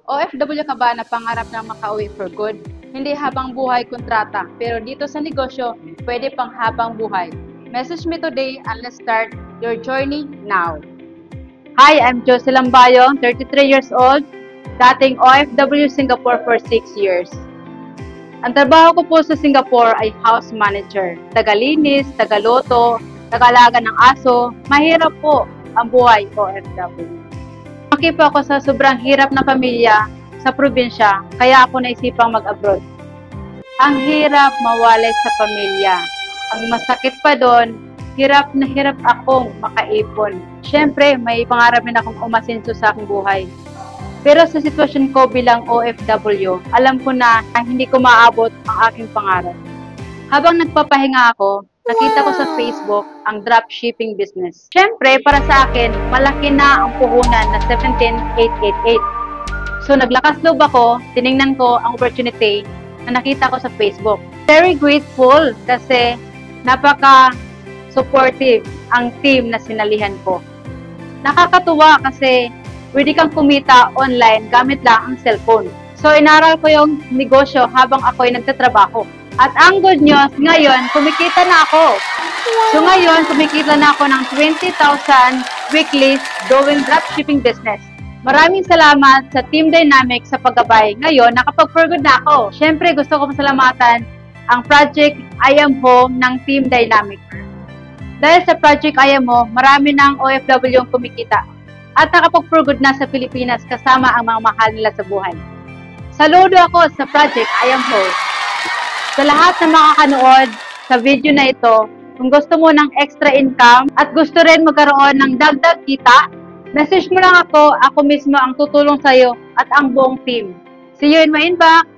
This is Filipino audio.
OFW ka ba na pangarap na makauwi for good? Hindi habang buhay kontrata, pero dito sa negosyo, pwede pang habang buhay. Message me today and let's start your journey now. Hi, I'm Josie Lambayong, 33 years old, dating OFW Singapore for 6 years. Ang trabaho ko po sa Singapore ay house manager, tagalinis, tagaloto, tagalaga ng aso. Mahirap po ang buhay OFW. Lumaki po ako sa sobrang hirap na pamilya sa probinsya, kaya ako naisipang mag-abroad. Ang hirap mawalay sa pamilya. Ang masakit pa doon, hirap na hirap akong makaipon. Siyempre, may pangarap din akong umasenso sa aking buhay. Pero sa sitwasyon ko bilang OFW, alam ko na hindi ko maabot ang aking pangarap. Habang nagpapahinga ako, nakita ko sa Facebook ang dropshipping business. Siyempre, para sa akin, malaki na ang puhunan na 17,888. So, naglakas loob ako, tiningnan ko ang opportunity na nakita ko sa Facebook. Very grateful kasi napaka-supportive ang team na sinalihan ko. Nakakatuwa kasi pwede kang kumita online gamit lang ang cellphone. So, inaral ko yung negosyo habang ako'y nagtatrabaho. At ang good news, ngayon, kumikita na ako. So ngayon, kumikita na ako ng 20,000 weekly doing dropshipping business. Maraming salamat sa Team Dynamic sa paggabay. Ngayon, nakapag-for-good na ako. Siyempre, gusto ko pasalamatan ang Project I Am Home ng Team Dynamic. Dahil sa Project I Am Home, marami ng OFW ang kumikita. At nakapag-for-good na sa Pilipinas kasama ang mga mahal nila sa buhay. Saludo ako sa Project I Am Home. Sa lahat na makakanood sa video na ito, kung gusto mo ng extra income at gusto rin magkaroon ng dagdag kita, message mo lang ako mismo ang tutulong sa iyo at ang buong team. See you in my inbox!